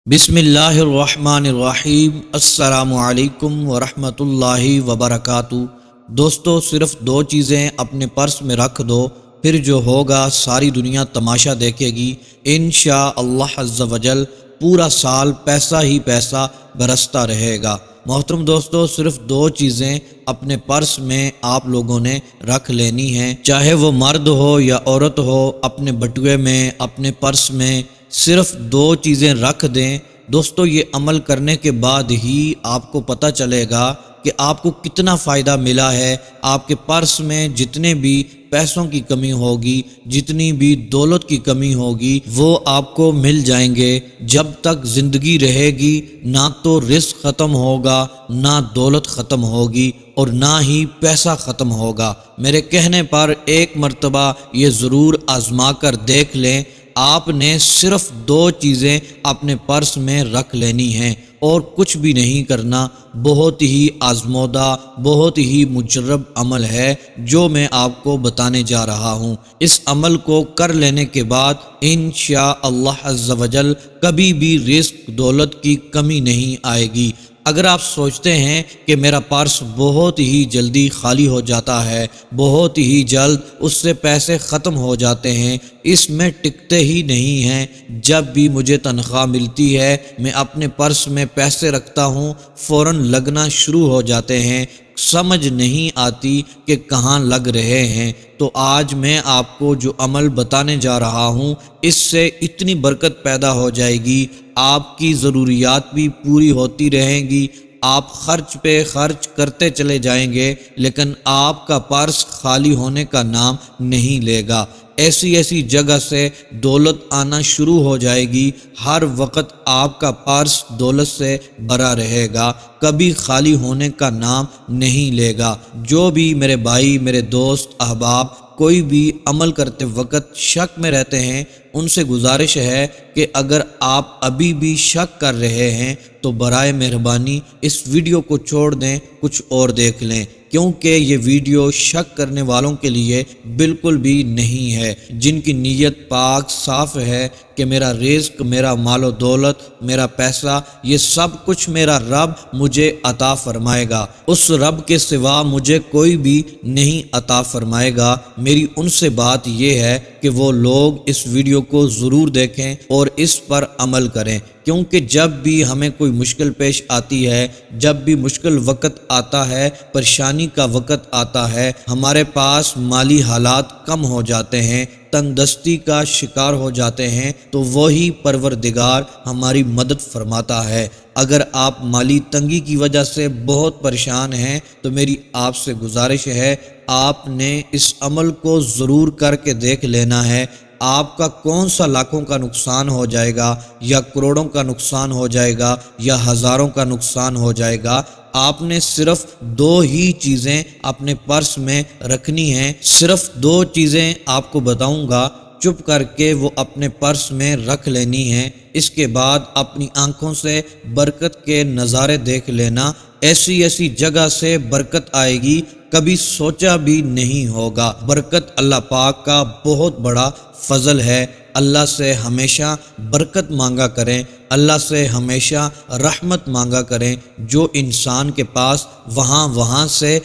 بسم اللہ الرحمن الرحیم۔ السلام علیکم ورحمۃ اللہ وبرکاتہ۔ دوستو، صرف دو چیزیں اپنے پرس میں رکھ دو، پھر جو ہوگا ساری دنیا تماشا دیکھے گی۔ انشاءاللہ عز و جل پورا سال پیسہ ہی پیسہ برستا رہے گا۔ محترم دوستو، صرف دو چیزیں اپنے پرس میں آپ لوگوں نے رکھ لینی ہیں، چاہے وہ مرد ہو یا عورت ہو، اپنے بٹوے میں، اپنے پرس میں صرف دو چیزیں رکھ دیں۔ دوستو، یہ عمل کرنے کے بعد ہی آپ کو پتہ چلے گا کہ آپ کو کتنا فائدہ ملا ہے۔ آپ کے پرس میں جتنے بھی پیسوں کی کمی ہوگی، جتنی بھی دولت کی کمی ہوگی، وہ آپ کو مل جائیں گے۔ جب تک زندگی رہے گی، نہ تو رزق ختم ہوگا، نہ دولت ختم ہوگی، اور نہ ہی پیسہ ختم ہوگا۔ میرے کہنے پر ایک مرتبہ یہ ضرور آزما کر دیکھ لیں۔ آپ نے صرف دو چیزیں اپنے پرس میں رکھ لینی ہیں اور کچھ بھی نہیں کرنا۔ بہت ہی آزمودہ، بہت ہی مجرب عمل ہے جو میں آپ کو بتانے جا رہا ہوں۔ اس عمل کو کر لینے کے بعد انشاءاللہ عز و جل کبھی بھی رزق دولت کی کمی نہیں آئے گی۔ اگر آپ سوچتے ہیں کہ میرا پرس بہت ہی جلدی خالی ہو جاتا ہے، بہت ہی جلد اس سے پیسے ختم ہو جاتے ہیں، اس میں ٹکتے ہی نہیں ہیں۔ جب بھی مجھے تنخواہ ملتی ہے، میں اپنے پرس میں پیسے رکھتا ہوں، فوراً لگنا شروع ہو جاتے ہیں، سمجھ نہیں آتی کہ کہاں لگ رہے ہیں۔ تو آج میں آپ کو جو عمل بتانے جا رہا ہوں، اس سے اتنی برکت پیدا ہو جائے گی، آپ کی ضروریات بھی پوری ہوتی رہیں گی، آپ خرچ پہ خرچ کرتے چلے جائیں گے، لیکن آپ کا پرس خالی ہونے کا نام نہیں لے گا۔ ایسی ایسی جگہ سے دولت آنا شروع ہو جائے گی، ہر وقت آپ کا پرس دولت سے بھرا رہے گا، کبھی خالی ہونے کا نام نہیں لے گا۔ جو بھی میرے بھائی، میرے دوست، احباب کوئی بھی عمل کرتے وقت شک میں رہتے ہیں، ان سے گزارش ہے کہ اگر آپ ابھی بھی شک کر رہے ہیں تو برائے مہربانی اس ویڈیو کو چھوڑ دیں، کچھ اور دیکھ لیں، کیونکہ یہ ویڈیو شک کرنے والوں کے لیے بالکل بھی نہیں ہے۔ جن کی نیت پاک صاف ہے کہ میرا رزق، میرا مال و دولت، میرا پیسہ، یہ سب کچھ میرا رب مجھے عطا فرمائے گا، اس رب کے سوا مجھے کوئی بھی نہیں عطا فرمائے گا۔ میری ان سے بات یہ ہے کہ وہ لوگ اس ویڈیو کو ضرور دیکھیں اور اس پر عمل کریں، کیونکہ جب بھی ہمیں کوئی مشکل پیش آتی ہے، جب بھی مشکل وقت آتا ہے، پریشانی کا وقت آتا ہے، ہمارے پاس مالی حالات کم ہو جاتے ہیں، تنگ دستی کا شکار ہو جاتے ہیں، تو وہی پروردگار ہماری مدد فرماتا ہے۔ اگر آپ مالی تنگی کی وجہ سے بہت پریشان ہیں تو میری آپ سے گزارش ہے، آپ نے اس عمل کو ضرور کر کے دیکھ لینا ہے۔ آپ کا کون سا لاکھوں کا نقصان ہو جائے گا، یا کروڑوں کا نقصان ہو جائے گا، یا ہزاروں کا نقصان ہو جائے گا، آپ نے صرف دو ہی چیزیں اپنے پرس میں رکھنی ہیں۔ صرف دو چیزیں آپ کو بتاؤں گا، چپ کر کے وہ اپنے پرس میں رکھ لینی ہیں۔ اس کے بعد اپنی آنکھوں سے برکت کے نظارے دیکھ لینا، ایسی ایسی جگہ سے برکت آئے گی کبھی سوچا بھی نہیں ہوگا۔ برکت اللہ پاک کا بہت بڑا فضل ہے۔ اللہ سے ہمیشہ برکت مانگا کریں، اللہ سے ہمیشہ رحمت مانگا کریں۔ جو انسان کے پاس وہاں سے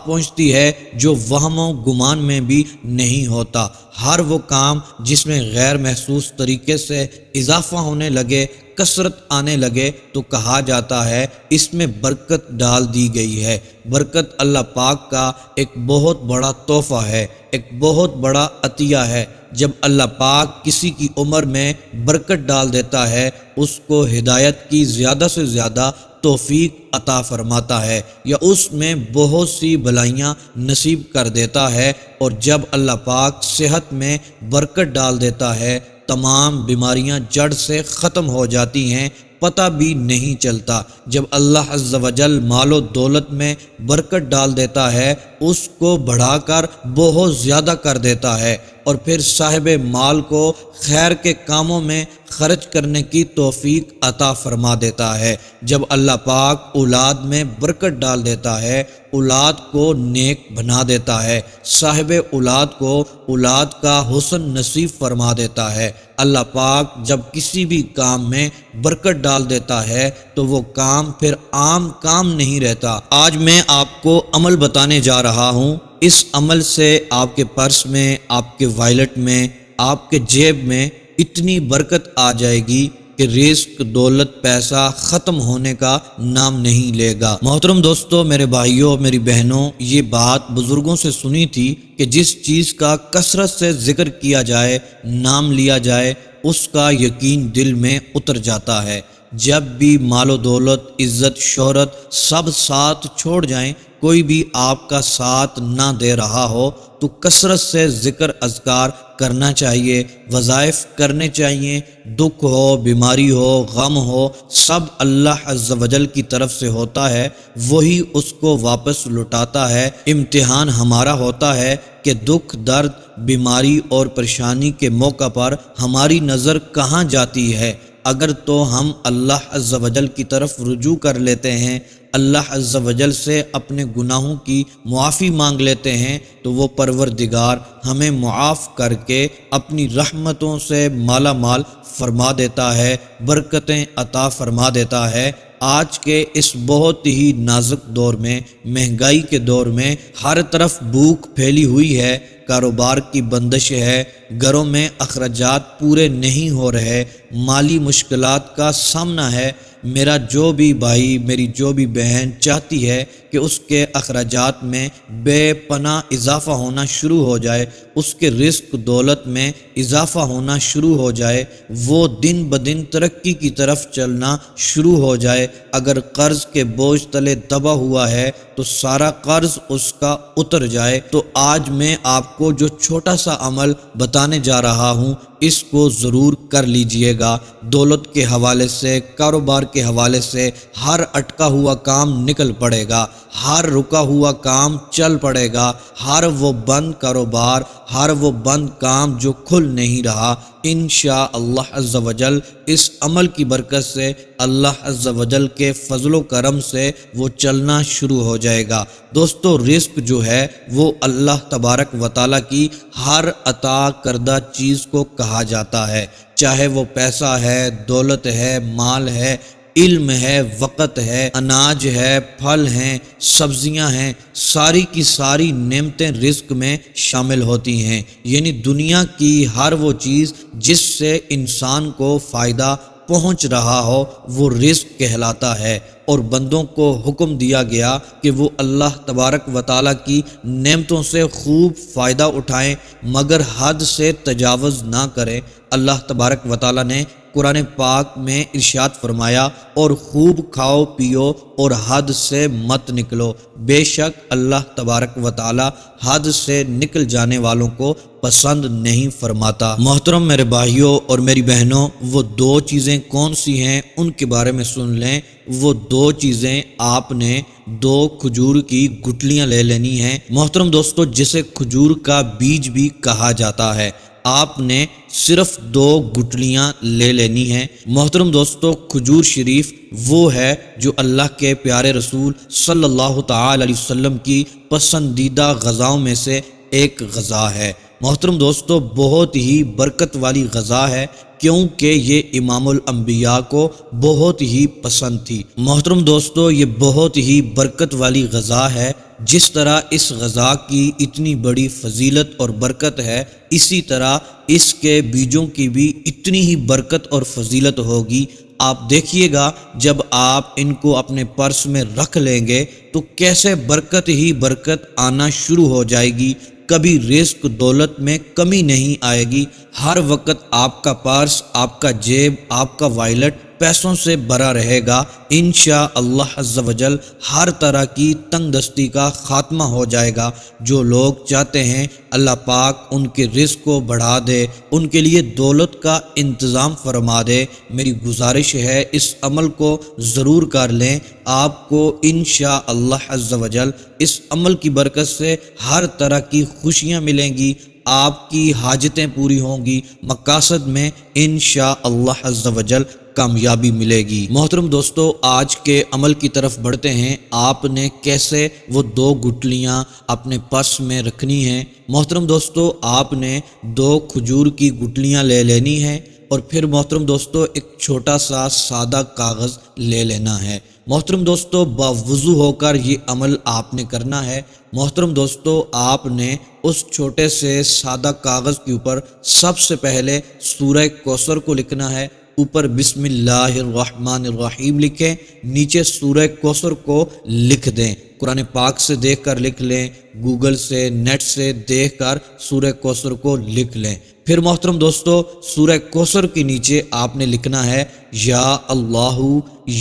پہنچتی ہے جو وہم و گمان میں بھی نہیں ہوتا۔ ہر وہ کام جس میں غیر محسوس طریقے سے اضافہ ہونے لگے، کثرت آنے لگے، تو کہا جاتا ہے اس میں برکت ڈال دی گئی ہے۔ برکت اللہ پاک کا ایک بہت بڑا تحفہ ہے، ایک بہت بڑا عطیہ ہے۔ جب اللہ پاک کسی کی عمر میں برکت ڈال دیتا ہے، اس کو ہدایت کی زیادہ سے زیادہ توفیق عطا فرماتا ہے، یا اس میں بہت سی بھلائیاں نصیب کر دیتا ہے۔ اور جب اللہ پاک صحت میں برکت ڈال دیتا ہے، تمام بیماریاں جڑ سے ختم ہو جاتی ہیں، پتہ بھی نہیں چلتا۔ جب اللہ عز و جل مال و دولت میں برکت ڈال دیتا ہے، اس کو بڑھا کر بہت زیادہ کر دیتا ہے، اور پھر صاحب مال کو خیر کے کاموں میں خرچ کرنے کی توفیق عطا فرما دیتا ہے۔ جب اللہ پاک اولاد میں برکت ڈال دیتا ہے، اولاد کو نیک بنا دیتا ہے، صاحب اولاد کو اولاد کا حسن نصیب فرما دیتا ہے۔ اللہ پاک جب کسی بھی کام میں برکت ڈال دیتا ہے تو وہ کام پھر عام کام نہیں رہتا۔ آج میں آپ کو عمل بتانے جا رہا ہوں، اس عمل سے آپ کے پرس میں، آپ کے وائلٹ میں، آپ کے جیب میں اتنی برکت آ جائے گی کہ رزق، دولت، پیسہ ختم ہونے کا نام نہیں لے گا۔ محترم دوستو، میرے بھائیوں، میری بہنوں، یہ بات بزرگوں سے سنی تھی کہ جس چیز کا کثرت سے ذکر کیا جائے، نام لیا جائے، اس کا یقین دل میں اتر جاتا ہے۔ جب بھی مال و دولت، عزت، شہرت سب ساتھ چھوڑ جائیں، کوئی بھی آپ کا ساتھ نہ دے رہا ہو تو کثرت سے ذکر اذکار کرنا چاہیے، وظائف کرنے چاہیے۔ دکھ ہو، بیماری ہو، غم ہو، سب اللہ عز و جل کی طرف سے ہوتا ہے، وہی اس کو واپس لوٹاتا ہے۔ امتحان ہمارا ہوتا ہے کہ دکھ، درد، بیماری اور پریشانی کے موقع پر ہماری نظر کہاں جاتی ہے۔ اگر تو ہم اللہ عز و جل کی طرف رجوع کر لیتے ہیں، اللہ عز و جل سے اپنے گناہوں کی معافی مانگ لیتے ہیں، تو وہ پروردگار ہمیں معاف کر کے اپنی رحمتوں سے مالا مال فرما دیتا ہے، برکتیں عطا فرما دیتا ہے۔ آج کے اس بہت ہی نازک دور میں، مہنگائی کے دور میں، ہر طرف بھوک پھیلی ہوئی ہے، کاروبار کی بندش ہے، گھروں میں اخراجات پورے نہیں ہو رہے، مالی مشکلات کا سامنا ہے۔ میرا جو بھی بھائی، میری جو بھی بہن چاہتی ہے کہ اس کے اخراجات میں بے پناہ اضافہ ہونا شروع ہو جائے، اس کے رزق دولت میں اضافہ ہونا شروع ہو جائے، وہ دن بدن ترقی کی طرف چلنا شروع ہو جائے۔ اگر قرض کے بوجھ تلے دبا ہوا ہے تو سارا قرض اس کا اتر جائے۔ تو آج میں آپ کو جو چھوٹا سا عمل بتانے جا رہا ہوں، اس کو ضرور کر لیجئے گا۔ دولت کے حوالے سے، کاروبار کے حوالے سے ہر اٹکا ہوا کام نکل پڑے گا، ہر رکا ہوا کام چل پڑے گا، ہر وہ بند کاروبار، ہر وہ بند کام جو کھل نہیں رہا، انشاءاللہ عز و جل اس عمل کی برکت سے، اللہ عز و جل کے فضل و کرم سے وہ چلنا شروع ہو جائے گا۔ دوستو، رزق جو ہے وہ اللہ تبارک و تعالیٰ کی ہر عطا کردہ چیز کو کہا جاتا ہے، چاہے وہ پیسہ ہے، دولت ہے، مال ہے، علم ہے، وقت ہے، اناج ہے، پھل ہیں، سبزیاں ہیں، ساری کی ساری نعمتیں رزق میں شامل ہوتی ہیں۔ یعنی دنیا کی ہر وہ چیز جس سے انسان کو فائدہ پہنچ رہا ہو وہ رزق کہلاتا ہے، اور بندوں کو حکم دیا گیا کہ وہ اللہ تبارک و تعالیٰ کی نعمتوں سے خوب فائدہ اٹھائیں، مگر حد سے تجاوز نہ کریں۔ اللہ تبارک و تعالیٰ نے قرآن پاک میں ارشاد فرمایا، اور خوب کھاؤ پیو اور حد سے مت نکلو، بے شک اللہ تبارک و تعالیٰ حد سے نکل جانے والوں کو پسند نہیں فرماتا۔ محترم میرے بھائیوں اور میری بہنوں، وہ دو چیزیں کون سی ہیں ان کے بارے میں سن لیں۔ وہ دو چیزیں، آپ نے 2 کھجور کی گٹلیاں لے لینی ہیں۔ محترم دوستو، جسے کھجور کا بیج بھی کہا جاتا ہے، آپ نے صرف 2 گٹلیاں لے لینی ہیں۔ محترم دوستو، کھجور شریف وہ ہے جو اللہ کے پیارے رسول صلی اللہ تعالی علیہ وسلم کی پسندیدہ غذاؤں میں سے ایک غذا ہے۔ محترم دوستو، بہت ہی برکت والی غذا ہے، کیونکہ یہ امام الانبیاء کو بہت ہی پسند تھی۔ محترم دوستو، یہ بہت ہی برکت والی غذا ہے۔ جس طرح اس غذا کی اتنی بڑی فضیلت اور برکت ہے، اسی طرح اس کے بیجوں کی بھی اتنی ہی برکت اور فضیلت ہوگی۔ آپ دیکھیے گا جب آپ ان کو اپنے پرس میں رکھ لیں گے تو کیسے برکت ہی برکت آنا شروع ہو جائے گی، کبھی رزق دولت میں کمی نہیں آئے گی۔ ہر وقت آپ کا پرس، آپ کا جیب، آپ کا وائلٹ پیسوں سے بھرا رہے گا۔ انشاءاللہ عز و جل ہر طرح کی تنگ دستی کا خاتمہ ہو جائے گا۔ جو لوگ چاہتے ہیں اللہ پاک ان کے رزق کو بڑھا دے، ان کے لیے دولت کا انتظام فرما دے، میری گزارش ہے اس عمل کو ضرور کر لیں۔ آپ کو انشاءاللہ عز و جل اس عمل کی برکت سے ہر طرح کی خوشیاں ملیں گی، آپ کی حاجتیں پوری ہوں گی، مقاصد میں انشاءاللہ عز و جل کامیابی ملے گی۔ محترم دوستو، آج کے عمل کی طرف بڑھتے ہیں۔ آپ نے کیسے وہ 2 گٹلیاں اپنے پرس میں رکھنی ہیں۔ محترم دوستو، آپ نے 2 کھجور کی گٹلیاں لے لینی ہیں، اور پھر محترم دوستو ایک چھوٹا سا سادہ کاغذ لے لینا ہے۔ محترم دوستو، باوضو ہو کر یہ عمل آپ نے کرنا ہے۔ محترم دوستو، آپ نے اس چھوٹے سے سادہ کاغذ کے اوپر سب سے پہلے سورہ کوثر کو لکھنا ہے۔ اوپر بسم اللہ الرحمن الرحیم لکھیں، نیچے سورہ کوثر کو لکھ دیں۔ قرآن پاک سے دیکھ کر لکھ لیں، گوگل سے، نیٹ سے دیکھ کر سورہ کوثر کو لکھ لیں۔ پھر محترم دوستو، سورہ کوثر کے نیچے آپ نے لکھنا ہے یا اللہ،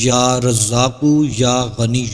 یا رزاق، یا غنی۔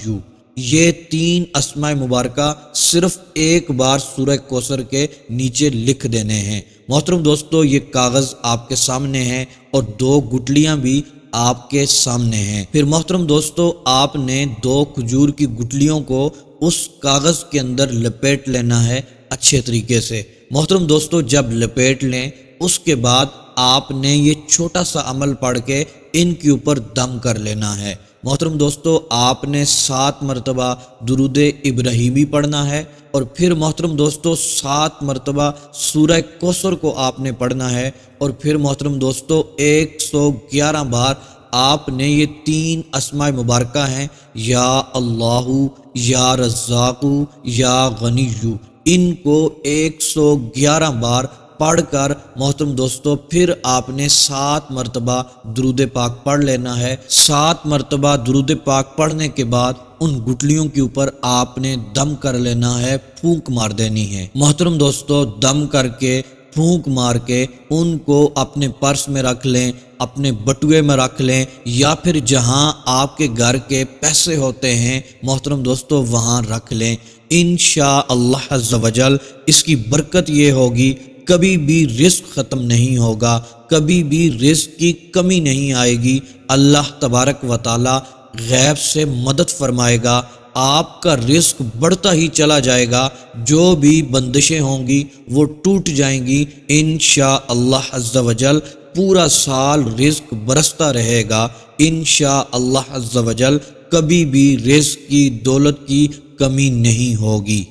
یہ 3 اسماء مبارکہ صرف ایک بار سورہ کوثر کے نیچے لکھ دینے ہیں۔ محترم دوستو، یہ کاغذ آپ کے سامنے ہے اور 2 گٹلیاں بھی آپ کے سامنے ہیں۔ پھر محترم دوستو، آپ نے 2 کھجور کی گٹلیوں کو اس کاغذ کے اندر لپیٹ لینا ہے اچھے طریقے سے۔ محترم دوستو، جب لپیٹ لیں اس کے بعد آپ نے یہ چھوٹا سا عمل پڑھ کے ان کے اوپر دم کر لینا ہے۔ محترم دوستو، آپ نے 7 مرتبہ درود ابراہیمی پڑھنا ہے، اور پھر محترم دوستو 7 مرتبہ سورہ کوثر کو آپ نے پڑھنا ہے، اور پھر محترم دوستو 111 بار آپ نے یہ 3 اسماء مبارکہ ہیں یا اللہ، یا رزاق، یا غنی، ان کو 111 بار پڑھ کر محترم دوستو پھر آپ نے 7 مرتبہ درود پاک پڑھ لینا ہے۔ 7 مرتبہ درود پاک پڑھنے کے بعد ان گٹلیوں کے اوپر آپ نے دم کر لینا ہے، پھونک مار دینی ہے۔ محترم دوستو، دم کر کے، پھونک مار کے ان کو اپنے پرس میں رکھ لیں، اپنے بٹوے میں رکھ لیں، یا پھر جہاں آپ کے گھر کے پیسے ہوتے ہیں محترم دوستو وہاں رکھ لیں۔ انشاءاللہ عز و جل اس کی برکت یہ ہوگی، کبھی بھی رزق ختم نہیں ہوگا، کبھی بھی رزق کی کمی نہیں آئے گی۔ اللہ تبارک و تعالی غیب سے مدد فرمائے گا، آپ کا رزق بڑھتا ہی چلا جائے گا، جو بھی بندشیں ہوں گی وہ ٹوٹ جائیں گی۔ انشاءاللہ عز و جل پورا سال رزق برستا رہے گا۔ انشاءاللہ عز و جل کبھی بھی رزق کی، دولت کی کمی نہیں ہوگی۔